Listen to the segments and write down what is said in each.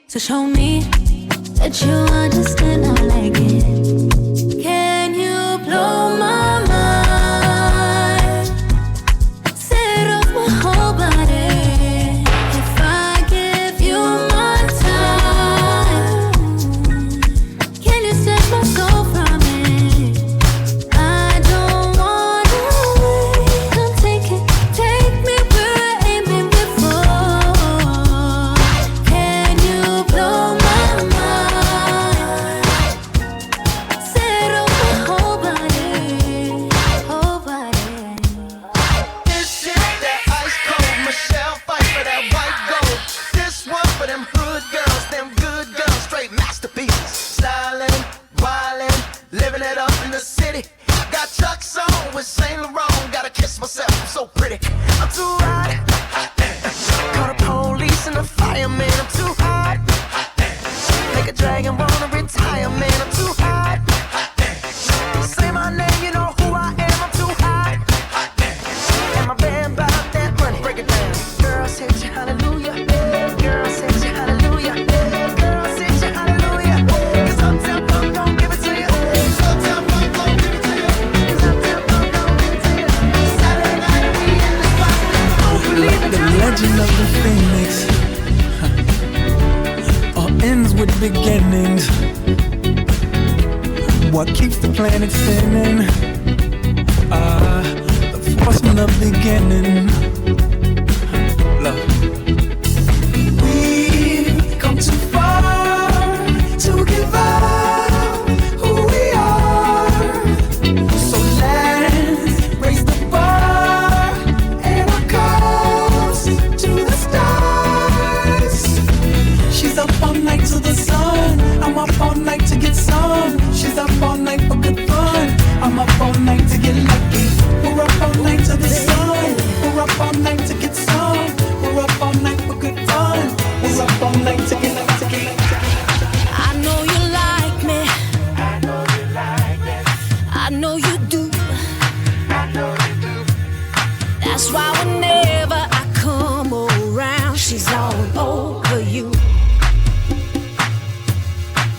So show me that you understand I like it. Can you blow my mind? Set off my whole body. If I give you my time, can you snatch my soul from it? I don't wanna wait. Come take it, take me where I ain't been before. Can you blow my mind? Set off my whole body, whole body. This is that ice cold Michelle fight for that white gold. This one for them hood girls, them good girls, straight masterpieces. Stylin', wildin', living it up in the city. Got Chuck's on with Saint Laurent. Gotta kiss myself, I'm so pretty. I'm too hot. Call the police and the fireman. I'm too hot. Make a dragon wanna retire, man. I'm too hot. Say my name, you know who I am. I'm too hot. And my band bout that money. Break it down. Girls hit you, hallelujah. Girls hit you, hallelujah. Girls hit you, hallelujah. 'Cause Uptown Funk gon' give it to you. 'Cause Uptown Funk gon' give it to you. 'Cause Uptown Funk gon' give it to you. Saturday night we in the spot. Don't believe Like it. the legend of the phoenix, all ends with beginnings. What keeps the planet spinning? The force from the beginning. Love. We've come too far to give up who we are. So let's raise the bar and our cups to the stars. She's up all night to the sun. I'm up all night to get some. She's up all night for good fun. I'm up all night to get lucky. We're up all night to the sun. We're up all night to get some. We're up all night for good fun. We're up all night to get lucky. I know you like me. I know you like it. I know you do. I know you do. That's why whenever I come around, she's all over you.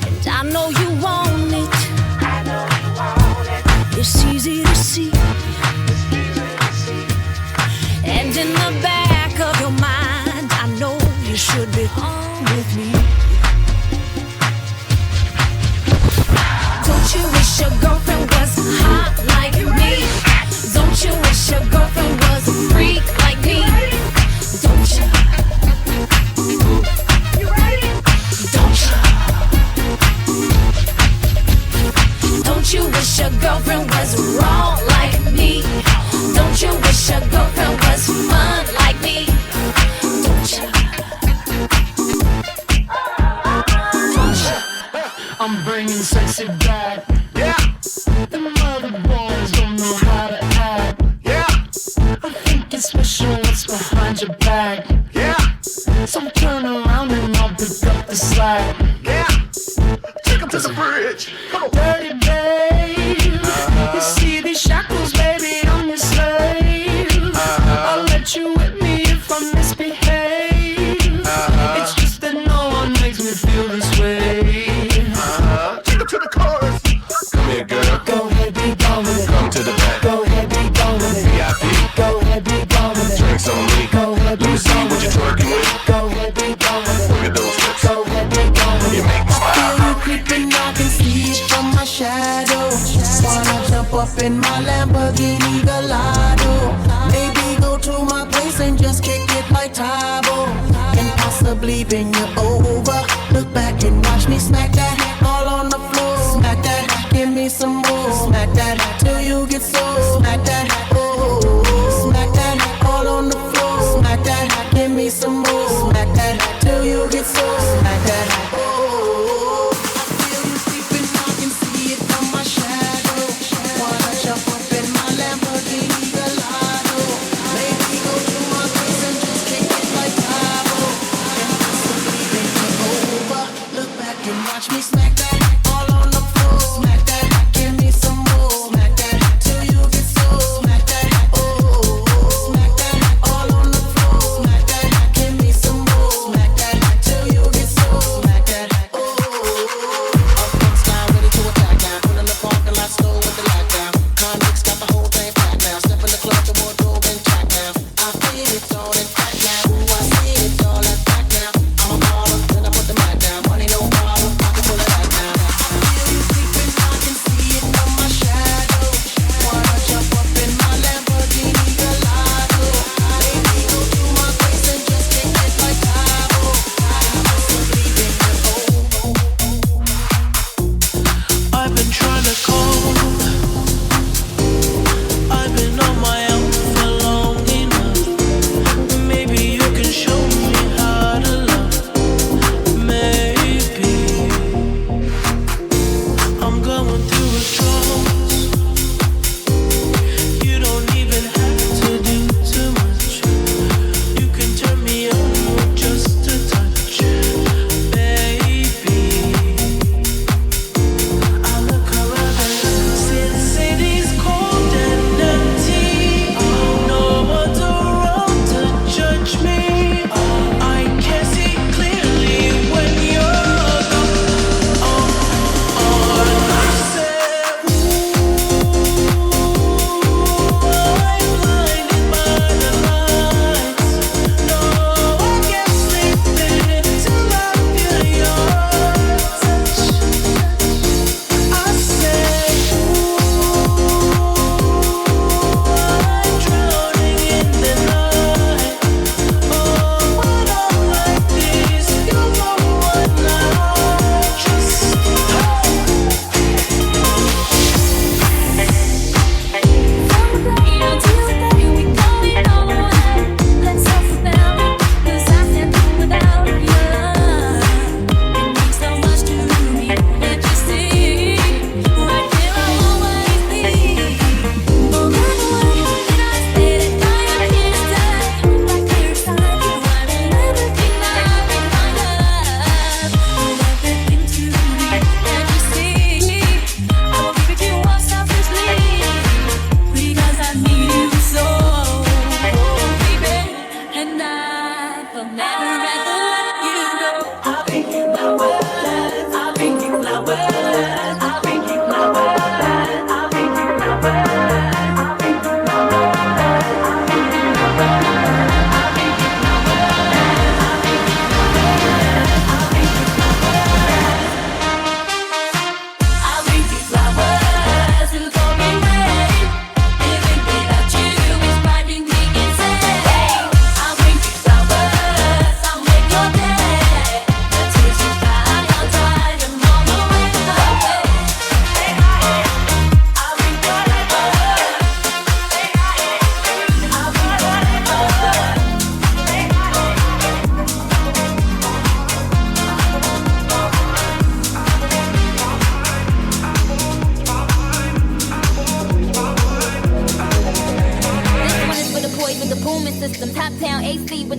And I know you want it. I know you want it. It's easy to see. And in the back of your mind, I know you should be home with me. Don't you wish your girlfriend was hot like me? Don't you wish your girlfriend was a freak like me? Don't you? Don't you? Don't you wish your girlfriend was wrong like me? Don't you wish your girlfriend was fun like me? Don't you? Don't you? I'm bringing sexy back. Yeah, The mother boys don't know how to act. yeah, I think it's special what's behind your back. yeah, So turn around and I'll pick up the slack. yeah. Take 'em to the bridge. Come on. Dirty babe, you see these shackles, baby, I'm your slave. I'll let you whip me if I misbehave. It's just that no one makes me feel this way. Take 'em to the chorus. Come here, girl. Go ahead, be gone with it. Come to the back. Go ahead, be gone with it. VIP. Go ahead, be gone with it. Drinks on me. Go ahead, Let be me see gone what with you're it. twerking with. Go ahead, be gone with it. Look at those hips. Go ahead, be gone with You it. make me smile. Feel you creeping, I can see it from my shadow. Wanna jump up in my Lamborghini Gallardo? Maybe go to my place and just kick it like Tybo. And possibly bend you over. Look back and watch me smack that all on the floor. Smack that, give me some more. Smack that till you get so. Smack that, oh. Smack that all on the floor. Smack that, give me some more. Smack that till you get so. Smack that, oh. I feel you creeping, I can see it from my shadow. Wanna jump up in my Lamborghini Gallardo? Maybe go to my place and just kick it like Tybo. And possibly bend you over. Look back and watch me smack that all on the floor. Smack that, give me some more. Smack that till you get so. Smack that, oh. Smack that all on the floor. Smack that, give me some more. Smack that till you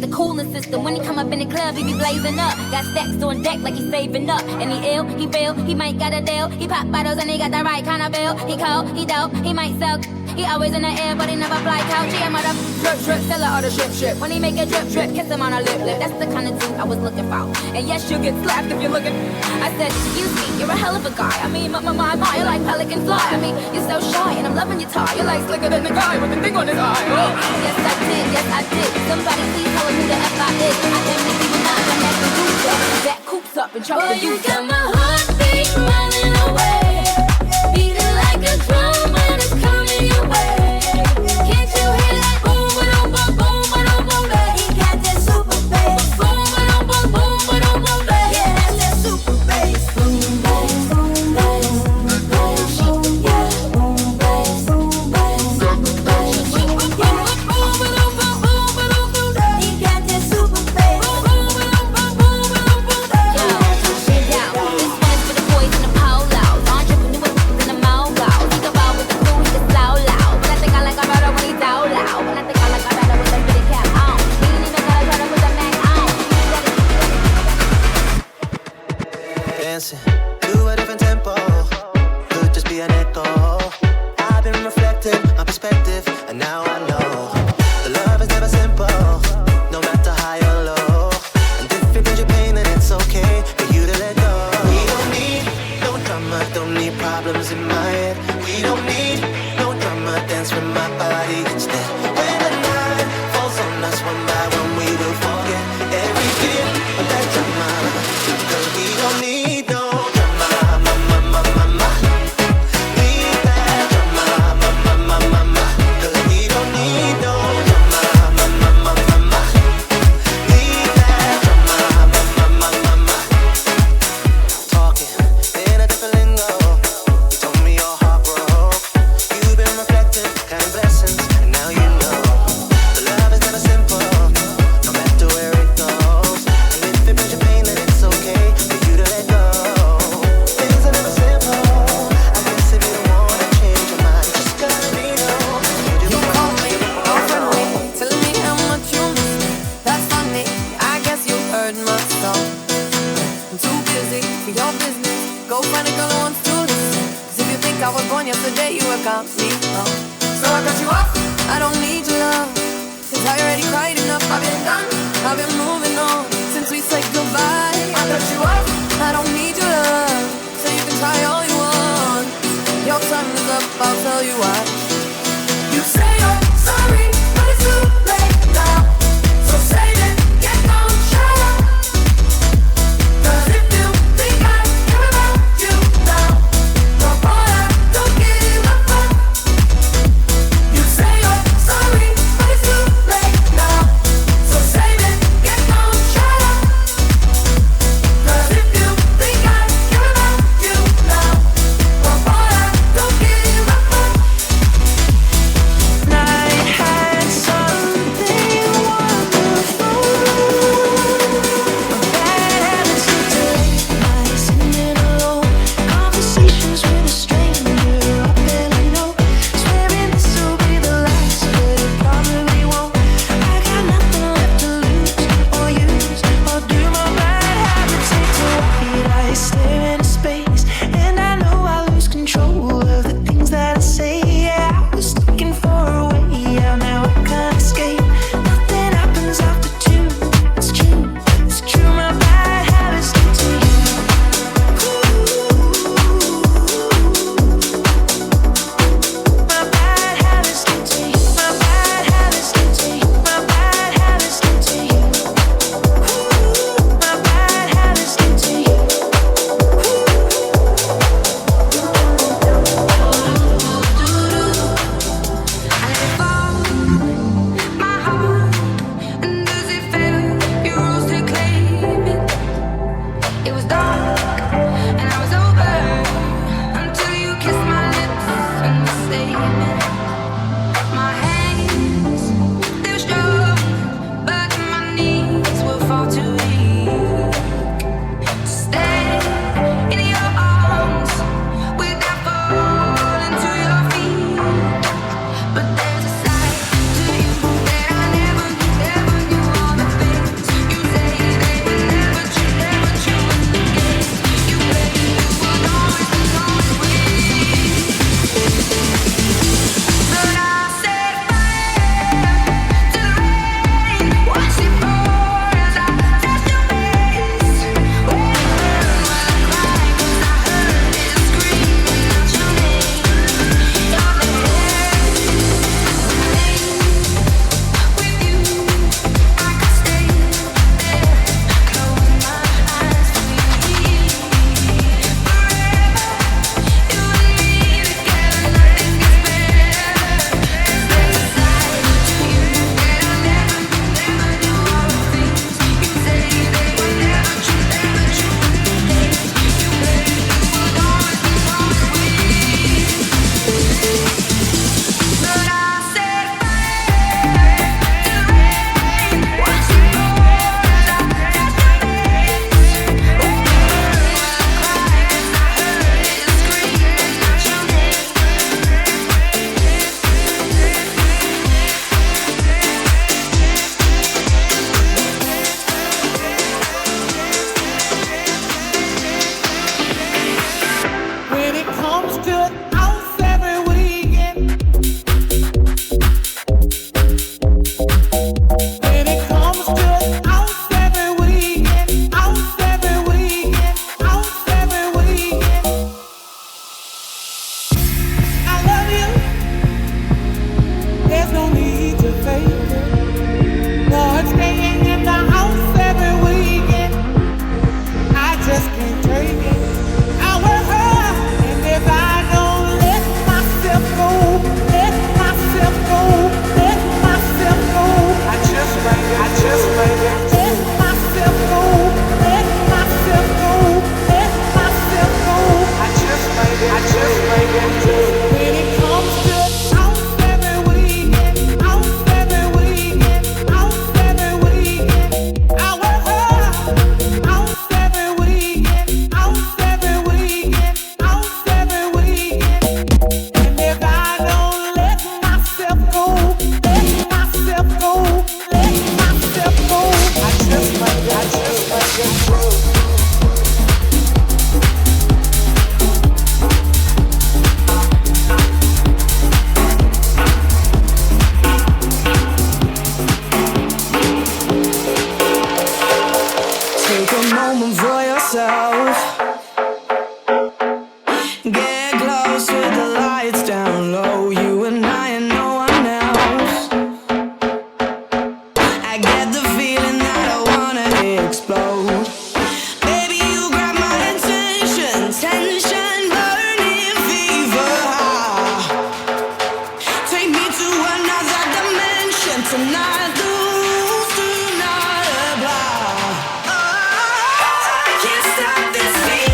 the cooling system. When he come up in the club, he be blazing up. Got stacks on deck like he's saving up. And he ill, he real, he might got a deal. He pop bottles and he got the right kind of bill. He cold, he dope, he might sell. He always in the air, but he never fly couch. He a mother drip, drip, sell her all the shit. When he make a drip, drip, kiss him on a lip. That's the kind of dude I was looking for. And yes, you'll get slapped if you're looking. I said, excuse me, you're a hell of a guy. I mean, my, you're like pelican fly. I mean, you're so shy, and I'm loving your tie. You're like slicker than the guy with the thing on his eye. Oh. Yes, I did. Somebody please tell him who the F I is. I can't believe we're not when that Medusa that coops up and chokes the you got my heartbeat running away, beating like a drum when it's coming your way. Can't you hear that boom, ba-dum, boom, boom, ba-dum, boom, bass? He got that super bass. Boom, ba-dum, boom, boom, ba-dum, boom, bass. Yeah, that's that super bass. Boom, bass, boom, bass, boom, yeah, boom, bass, boom, bass, boom, bass. He got that super bass. Boom, boom, boom, boom, boom, boom, boom, bass. Yo, this one's for the boys in the polos. Entrepreneurs in the mogul. He go out with the food, he can slow loud. But I think I like a brother when he's down loud. When I think I like a brother with a fitted cap on. He ain't even got a brother with a Mac on. Dancing to a different tempo, could just be an echo. I've been reflecting on perspective, and now I know the love is never simple, no matter high or low. And if it brings you pain, then it's okay for you to let go. We don't need no drama, don't need problems in my head. We don't need no drama, dance with my body instead. When the night falls on us one by one, we will forget every bit of that drama. 'Cause we don't need no drama, need that drama, 'cause we don't need no drama, need that drama, talking in a different lingo. You told me your heart broke. You've been reflecting, counting blessings, and now you know the love is never simple, no matter where it goes. And if it brings you pain, then it's okay for you to let go. Things are never simple. I guess if you don't wanna change your mind, just gotta be know. You call me, offering me, telling me how much you miss me. That's funny, I guess you heard my song. I'm too busy for your business. Go find a girl who wants to listen. 'Cause if you think I was born yesterday, you have got me wrong. So I cut you off, I don't need your love, 'cause I already cried enough. I've been done, I've been moving on since we said goodbye. I cut you off, I don't need your love, so you can try all you want. Your time is up, I'll tell you why. You say you're sorry, but it's too late now. So save it, get on, shut up. 'Cause if you think I care about you now, no boy, I don't give a fuck. You say you're sorry, but it's too late now. So save it, get on, shut up. moment for yourself. Get close with the lights down low. You and I and no one else. I get the feeling that I wanna explode. Baby, you grab my attention. Tension, burning fever. Take me to another dimension tonight. Lose, do not apply. I can't stop this feeling.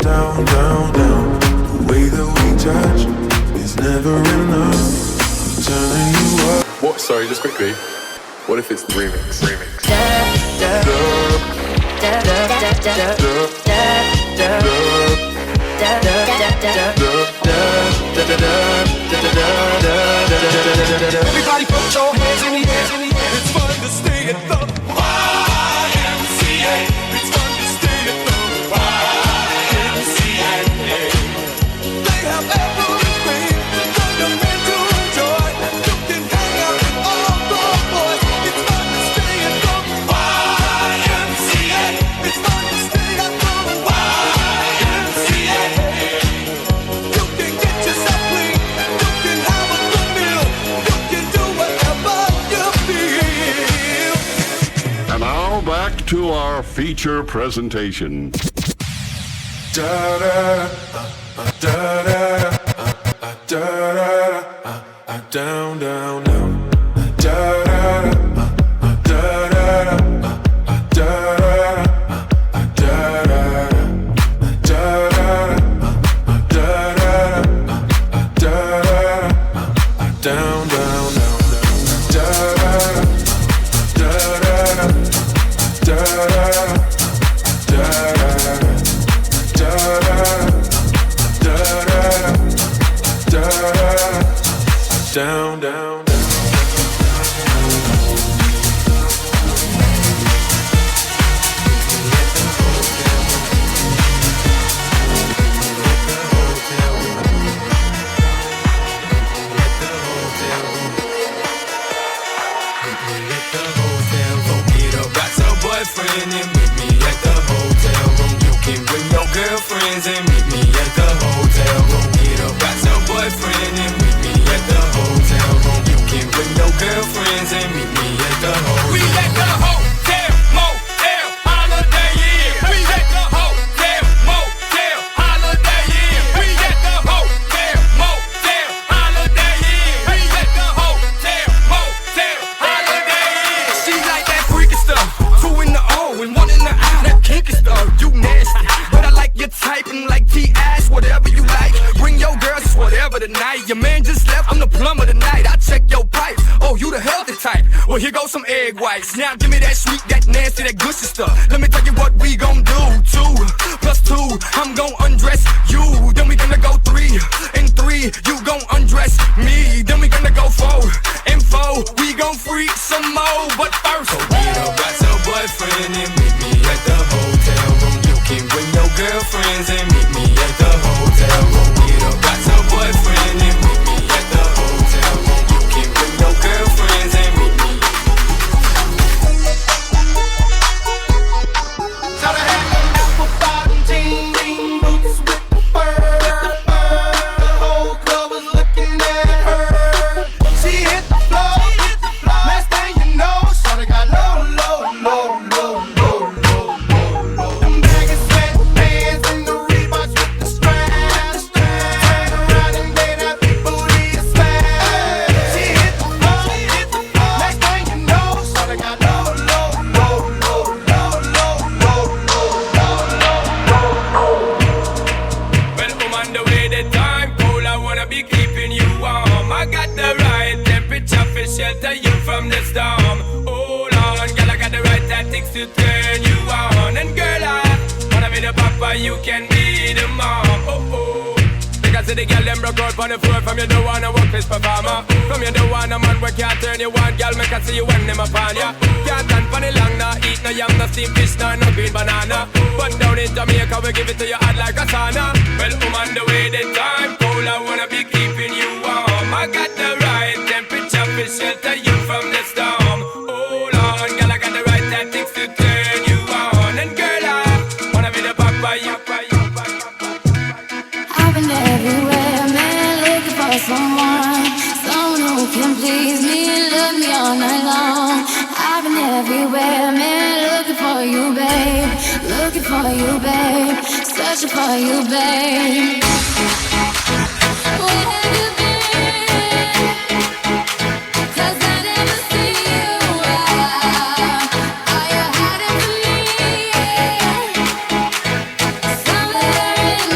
down, down, down. The way that we touch is never enough. I'm turning you up. What? Sorry, just quickly. What if it's the remix? Everybody put your hands in the air. It's fun to stay at the YMCA. It's fun to stay at the YMCA. They have everything for the men to enjoy. You can hang out with all the boys. It's fun to stay at the YMCA. It's fun to stay at the YMCA. You can get yourself clean. You can have a good meal. You can do whatever you feel. And now back to our feature presentation. Da da da da da down, down, down. Da da da down, down, down. Down, down, down. Boyfriend and meet me at the hotel room. You can bring your girlfriends and meet me at the hotel room. Get up, got your boyfriend and meet me at the hotel room. You can bring your girlfriends and meet me at the hotel room. We at the hotel, motel, holiday inn. We at the hotel, motel, holiday inn. We at the hotel, motel, holiday inn. We at the hotel, motel, holiday inn. She like that freaky stuff. Two in the O and one in the I. That kinky stuff, you nasty. But I like your type and like T-ass, whatever you like. Bring your girls, it's whatever tonight. Your man just left, I'm the plumber tonight. I check your pipe, oh, you the healthy type. Well, here goes some egg whites. Now give me that sweet, that nasty, that gushy stuff. Let me tell you what we gon' do. 2 plus 2, I'm gon' undress you. Then we gonna go 3 and 3, you gon' undress me. Then we gonna go 4 and 4, we gon' freak some more. But first, so get up, got your boyfriend and meet me at the hotel room. You can bring your girlfriends and meet me at the hotel room. Get up, got your boyfriend and meet me at the hotel room. You can bring your girlfriends and meet me. Shout out to apple bottom jean boots with the fur. The whole club was looking at her. She hit the floor. Last thing you know, shawty got low, low, low, low, low, low, low, low. Them baggy sweatpants and the Reeboks with the straps. Turn around and lay that booty a smash. She hit the floor. Last thing you know, shawty got low, low, low, low, low, low, low, low, low, low. Well, I'm on the way, the time cold, I wanna be keeping you warm. I got the right temperature for shelter you from the storm. Hold on, girl, I got the right tactics to turn you on. And girl, I wanna be the papa, you can be the mom. Oh, oh. Because the girl them broke out on the floor. From you don't wanna work this performer. From you don't wanna man where can't turn you on. Girl, make I see you when them upon ya. Can't stand for the long, nah eat no yam, no steamed fish, no green banana. But down in Jamaica we give it to you hot like a sauna. Well, I'm on the way, the time cold, I wanna be keeping you warm. I got the right temperature for shelter you from the storm. Hold on, girl, I got the right tactics to turn you on. And girl, I wanna be the papa, you. I've been everywhere, man, looking for someone who can please me and love me all night long. I've been everywhere, man, looking for you, babe, searching for you, babe. Where have you been? 'Cause I never see you. Are you hiding from me? Somewhere in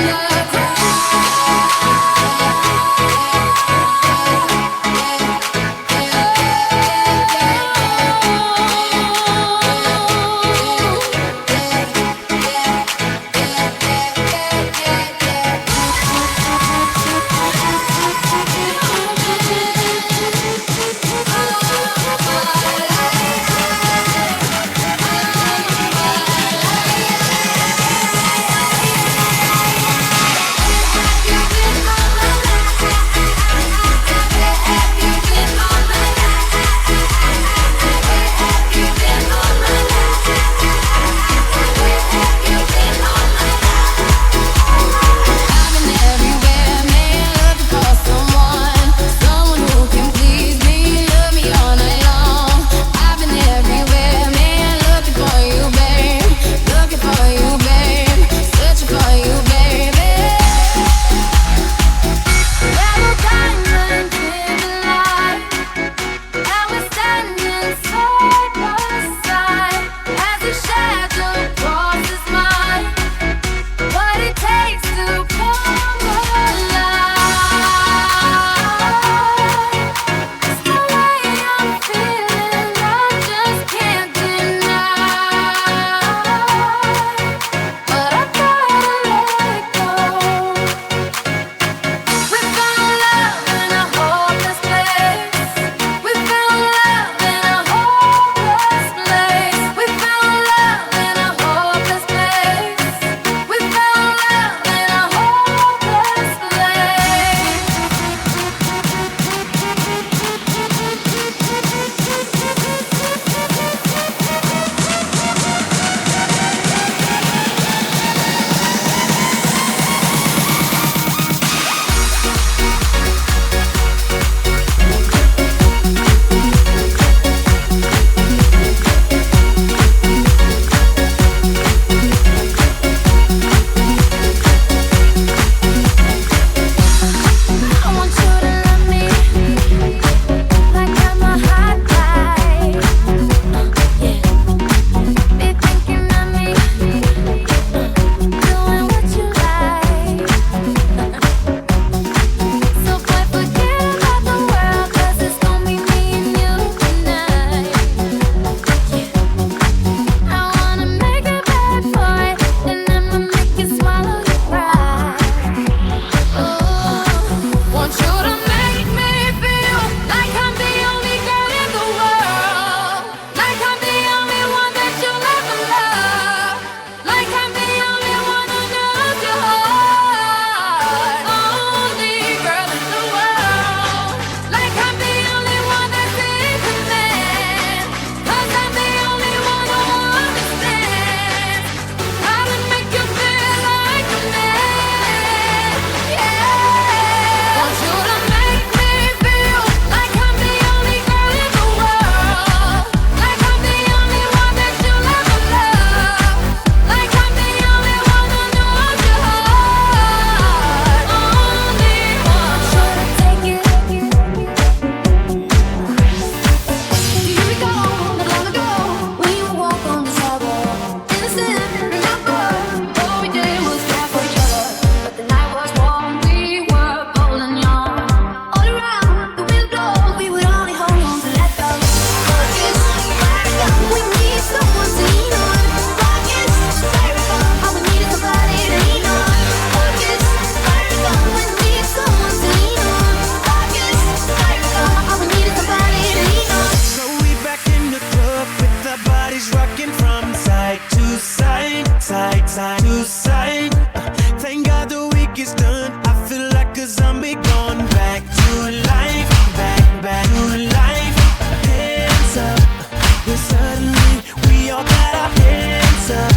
rocking from side to side, side, side to side. Thank God the week is done. I feel like a zombie gone back to life, back to life. Hands up, then suddenly we all got our hands up.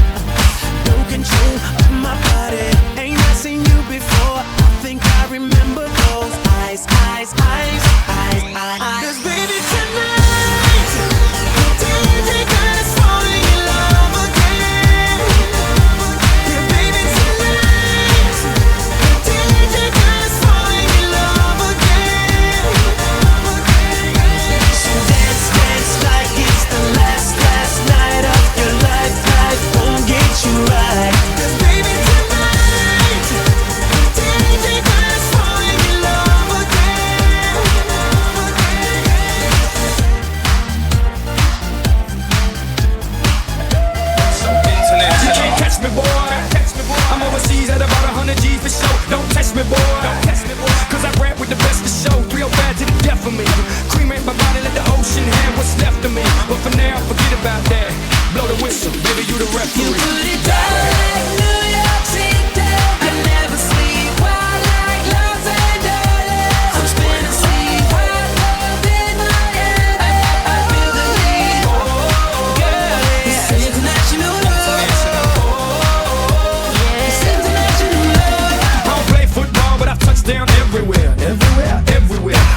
No control of my body. Ain't I seen you before? I think I remember those eyes, eyes, eyes, eyes, eyes. 'Cause baby tonight, the DJ got us falling in love again. Yeah, baby tonight, the DJ got us falling in love again. So dance, dance like it's the last night of your life. Life won't get you right. 'Cause baby tonight, the DJ got us falling in love again. You can't catch me, boy. I'm overseas at about 100 G's for show. Don't test me, boy. Cause I rap with the best of show. Real bad to the death of me. Cremate my body, let the ocean have what's left of me. But for now, forget about that. Blow the whistle, baby, you the referee. You put it down like New York City. I never sleep while like Los Angeles. I'm spinning sleep while love in my head. I feel the need. Oh, girl, it's international love. It's international love. I don't play football, but I've touched down everywhere.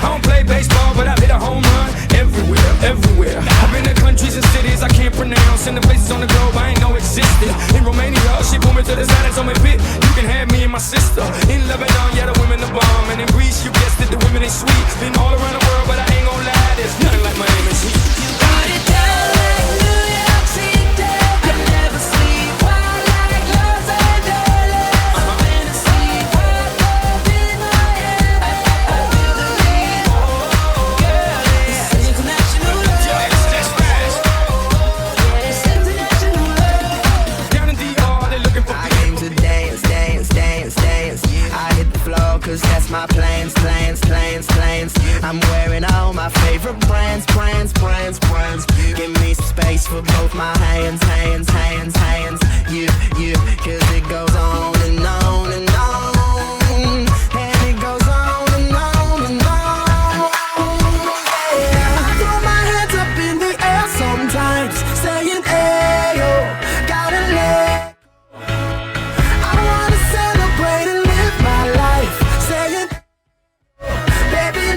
I don't play baseball, but I've hit a home run everywhere. I've been to countries and cities I can't pronounce, and the places on the globe I ain't know existed. In Romania, she pulled me to the side and told me, "Pit, you can have me and my sister." In Lebanon, yeah, the women the bomb, and in Greece, you guessed it, the women ain't sweet. Been all around the world, but I ain't gon' lie, there's nothing like Miami's heat. Put it down like New York City. I never sleep while like Los Angeles. I'm spinning sleep while love in my head. I feel the need. Oh, girl, it's international love. That's right. It's international love. Down in DR, they looking for I came to dance, dance, dance, dance. I hit the floor cause that's my plans, plans, plans, plans. I'm wearing all my favorite brands, brands, brands, brands. Give me some space for both my hands, hands, hands, hands. You, cause it goes on and on and on. And it goes on and on and on. Yeah. I throw my hands up in the air sometimes, saying, ayo, gotta let. I wanna celebrate and live my life, saying, baby,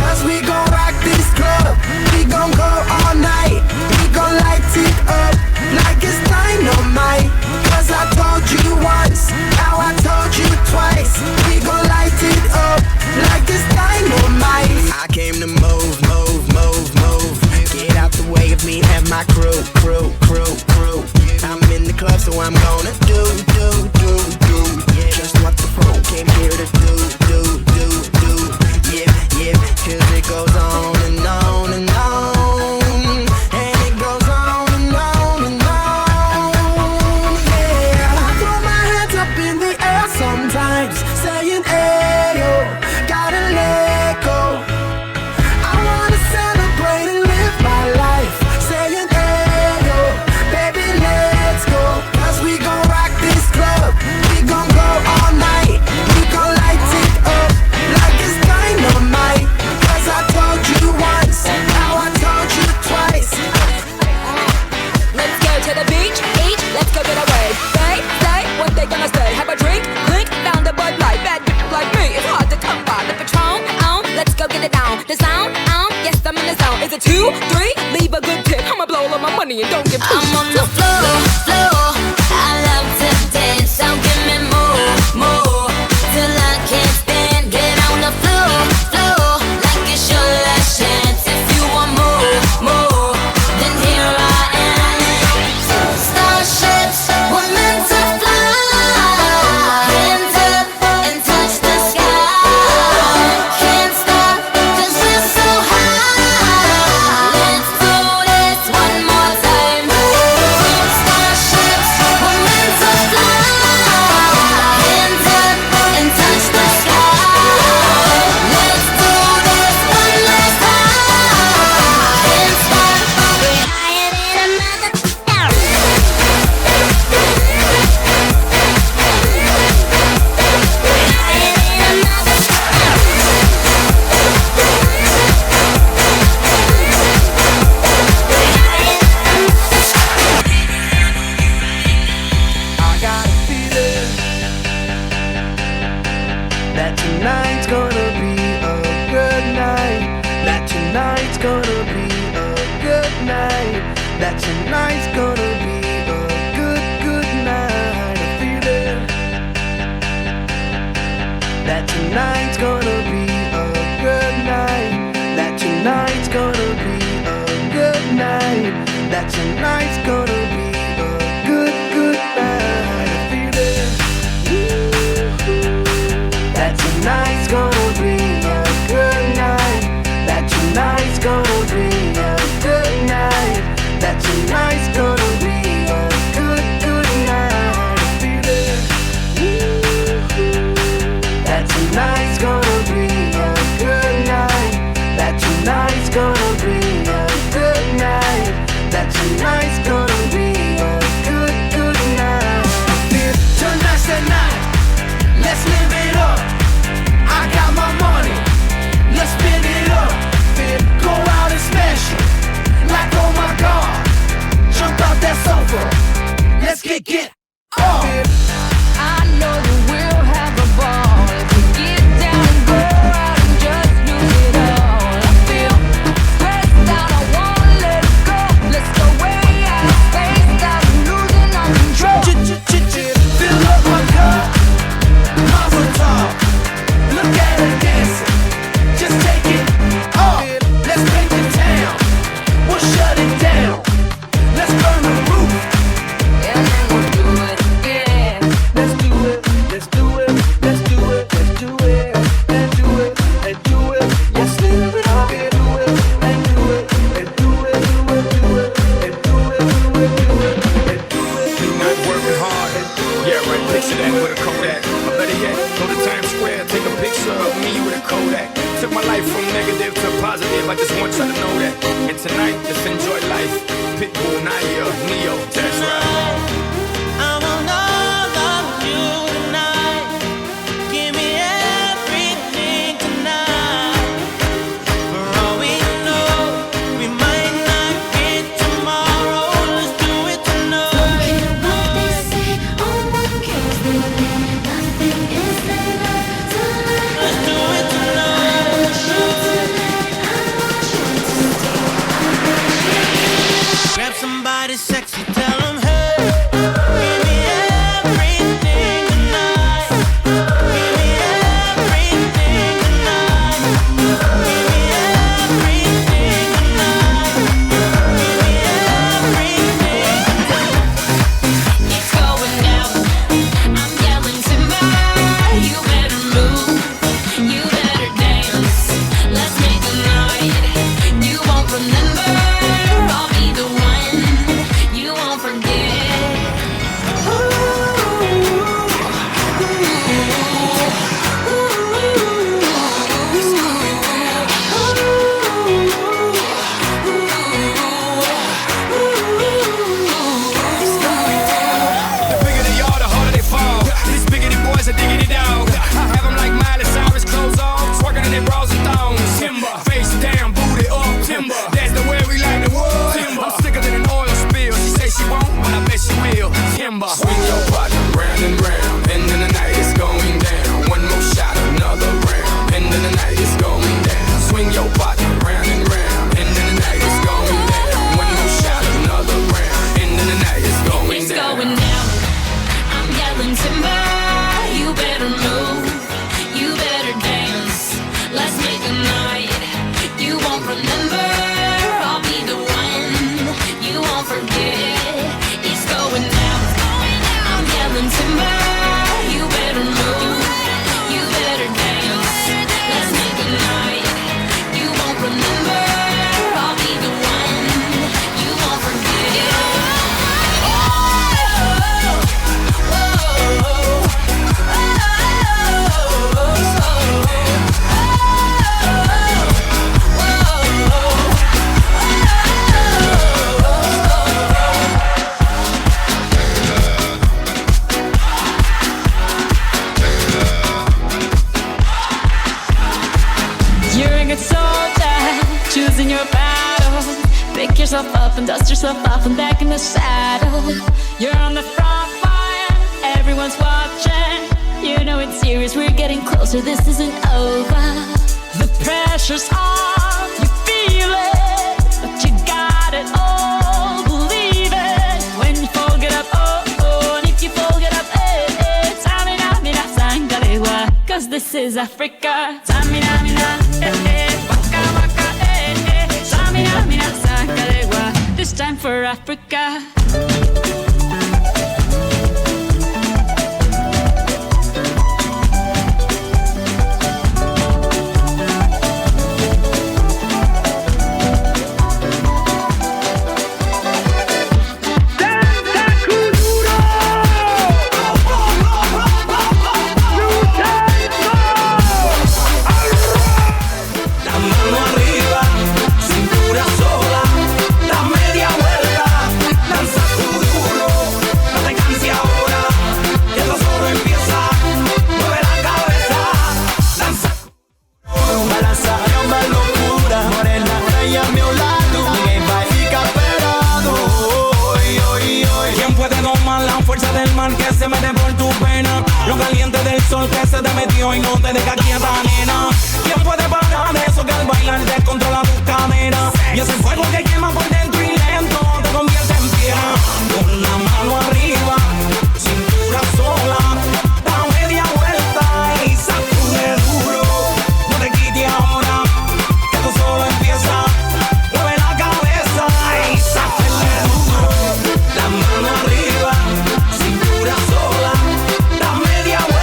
cause we gon' rock this club. We gon' go all night. We gon' light it up like it's dynamite. Cause I told you once, now I told you twice. We gon' light it up like it's dynamite. I came to move, move, move, move. Get out the way of me and my crew. I'm in the club, so I'm gonna do. Just what the phone came here to do. Yeah, cause it goes on and on and on. And it goes on and on and on. Yeah, I throw my hands up in the air sometimes, saying, ayo, gotta let go. I wanna celebrate and live my life, saying, ayo, baby, let's go. Cause we gon' rock this club. We gon' go all night. We gon' light it up like it's dynamite. Cause I told you once, now I told you twice. Let's go to the beach, eat, let's go get away. They say what they gonna say. Have a drink, clink, found a Bud Light. Bad bitch like me, it's hard to come by. The Patron, let's go get it down. The sound, yes, I'm in the zone. Is it 2, 3? Leave a good tip. I'ma blow all my money and don't give I'm on the floor. I love to dance, so give me more, till I can't stand. Get on the floor, like it's your last chance. If you want more, then here I am. Starships were meant to fly. Hands up and touch the sky. Can't stop 'cause we're so high. Let's do this one more time. Starships tonight's gonna be a good, good night. I feel it. That tonight's gonna be a good night. That tonight's gonna be a good night. That tonight's gonna be a good, good night. I feel it. That tonight's gonna be a good night. That tonight's gonna be a good night. That tonight's gonna be a good, good night. I feel it. That tonight's gonna be a good night. That tonight's gonna be a good night. That tonight's gonna be a good, good night. I feel tonight's the night. Let's live it up. I got my money. Let's spend it up. Feel go out and smash it. Like oh my God. Jump out that sofa. Let's get up. I know that we'll have a ball if we get down and go out and just do it all. I feel stressed out, I wanna let it go. Let's go way out of space, out of losing our control. Fill up my cup. Mazel tov. Look at her dancing. Just take it off. Let's paint the town. We'll shut it down. Let's burn the roof. And then we'll do it again. Let's do it. Let's do it. Let's do it. Let's do it. Let's do it. Let's do it. Let's live it up. Do it. And do it. And do it. Do it. Do it. And do it. Do it. Do it. And do it. Not working hard. Yeah, right, picture that with a Kodak. Or better yet, go to Times Square, take a picture of me with a Kodak. Took my life from negative to positive, I just want y'all to know that. And tonight, let's enjoy life. Pitbull, Naya, Neo, that's right. I will love you tonight. Give me everything tonight. For all we know, we might not get tomorrow. Let's do it tonight. Don't care what they say, all one cares they say. Nothing is enough tonight. Let's do it tonight. I want you tonight. I want you to stay. Grab somebody sexy, tell them hey. Give me everything tonight. Give me everything tonight. Give me everything tonight. Give me everything tonight. It's going down. I'm yelling timber. You better move. You better dance. Let's make a night you won't remember. I'll be the one you won't forget. The bigger they are, the harder they fall. These biggity boys are diggity dog. I have them like Miley Cyrus, clothes off, twerking in their bras and thongs. Timber, face down, booty up. Timber, that's the way we like the world. Timber, I'm sicker than an oil spill. She say she won't, but I bet she will. Timber, swing your partner round and round, and then the night is going down. One more shot, another round, and then the night is going down. Swing your partner round and round, and then the night is going down. One more shot, another round, and then the night is going It's down. going down. I'm yelling timber. You better move. You better dance. Let's make a night you won't remember. I'll be the one you won't forget. It's going down. I'm yelling timber. You better move. You better dance. Let's make a night you won't remember. I'll be the one you won't forget. You're a good soldier, choosing your battle. Pick yourself up and dust yourself off and back in the saddle. You're on the front line, everyone's watching. You know it's serious, we're getting closer, this isn't over. The pressure's on, you feel it, but you got it all. Believe is Africa. Samina, mina, waka, waka, Samina, mina, sakalegua. This time for Africa. Que se te metió y no te deja quieta, nena. ¿Quién puede parar eso que al bailar descontrola tus caderas? Y ese fuego que quema por dentro y lento te convierte en piedra. Con la mano arriba, cintura sola, da media vuelta y sacude duro. No te quites ahora, que esto solo empieza. Mueve la cabeza y sacude duro. La mano arriba, cintura sola, da media vuelta.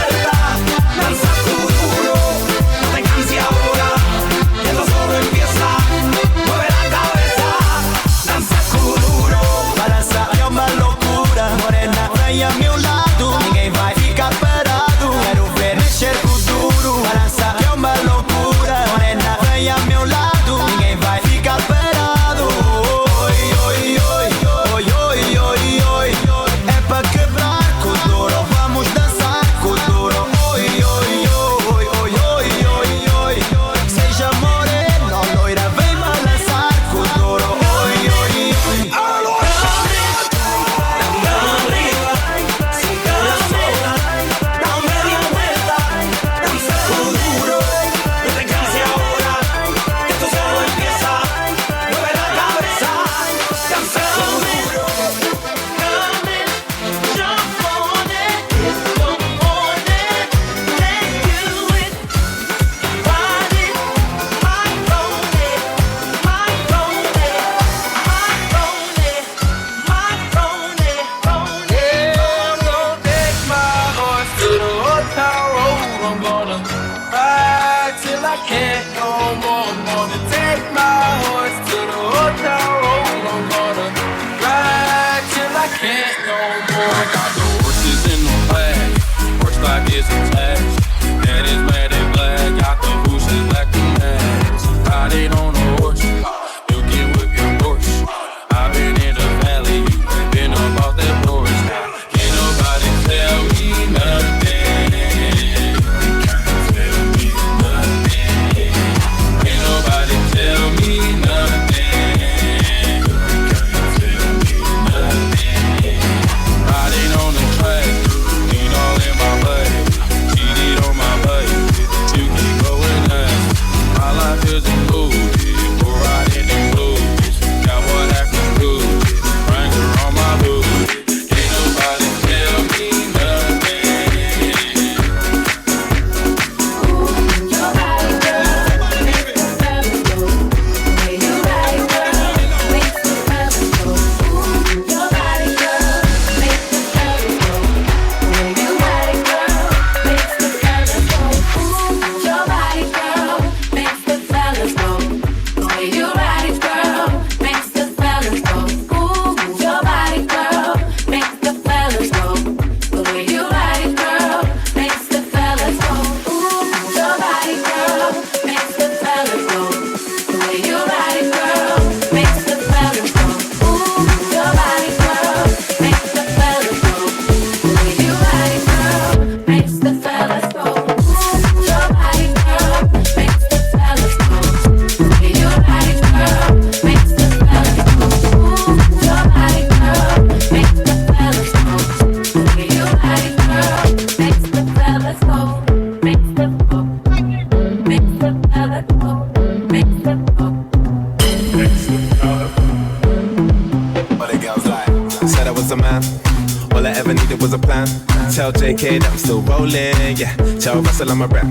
All I ever needed was a plan. Tell JK that I'm still rolling, yeah. Tell Russell I'm a rap,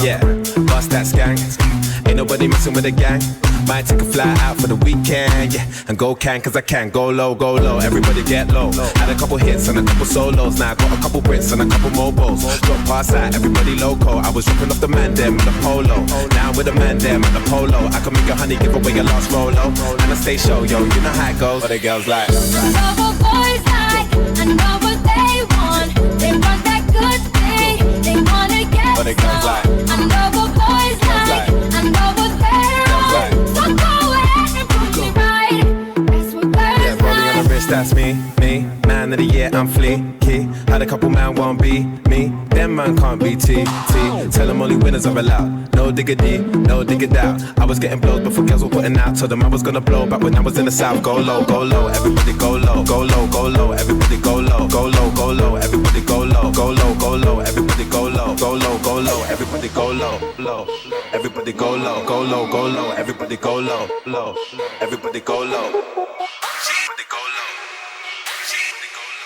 yeah. Bust that skank. Ain't nobody messing with the gang. Might take a fly out for the weekend, yeah. And go cause I can. Go low, everybody get low. Had a couple hits and a couple solos. Now I got a couple Brits and a couple mobiles. Drop pass out, everybody loco. I was dropping off the man them in the polo. Now I'm with the man them at the polo. I can make a honey give away your last rolo. And I stay show, yo, you know how it goes. But the girls like, I know what boys like, I know what they want. They want that good thing, they wanna get but the girls some. like, I know what boys like, I know what they're on. So go ahead and prove me right. That's what girls yeah, rolling on the wrist, that's me. Man of the year, I'm fleeky. Had a couple man won't be me. Them man can't be T. Tell them only winners are allowed. No diggity, no diggity out. I was getting blows before girls were putting out. Told them I was gonna blow back when I was in the south. Go low, everybody go low. Go low, everybody go low. Go low, everybody go low. Go low, everybody go low. Go low, everybody go low. Everybody go low. Go low, everybody go low. Everybody go low.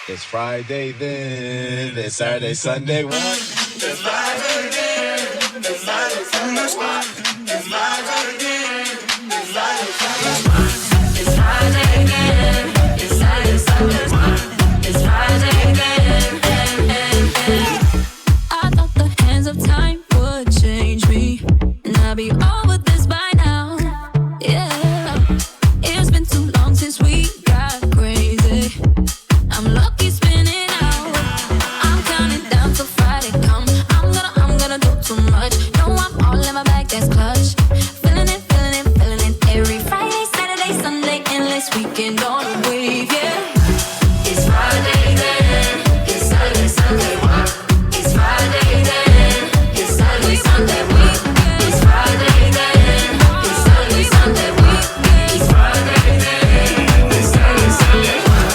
It's Friday then, it's Saturday, Sunday, what? It's Friday again, it's Saturday, Sunday, what? It's Friday again, it's Saturday, Sunday, what? It's Friday again, it's Saturday, Sunday, what? It's Friday again, I thought the hands of time would change me, and I'll be over this by now. Yeah, it's been too long since we got crazy. I'm lucky spinning out. I'm counting down till Friday come. I'm gonna do too much. No, I'm all in my bag, that's clutch. Feeling it. Every Friday, Saturday, Sunday, endless weekend on a wave, yeah. It's Friday then, it's Saturday, Sunday, what? It's Friday then, it's Saturday, Sunday, what? It's Friday then, it's Saturday, Sunday, what? It's Friday then, it's Saturday, Sunday, what?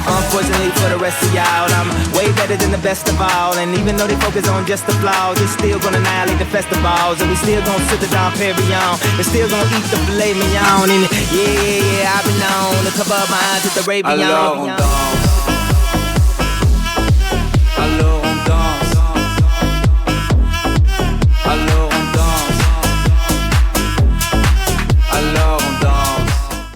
Unfortunately for the rest of y'all, I'm way better than the best of all. And even though they focus on just the flaws, it's still gonna annihilate the festivals. And we still gonna sit the Dom Perignon. They're still gonna eat the filet mignon. And yeah, I've been on the cover of my eyes at the Ray Beyond.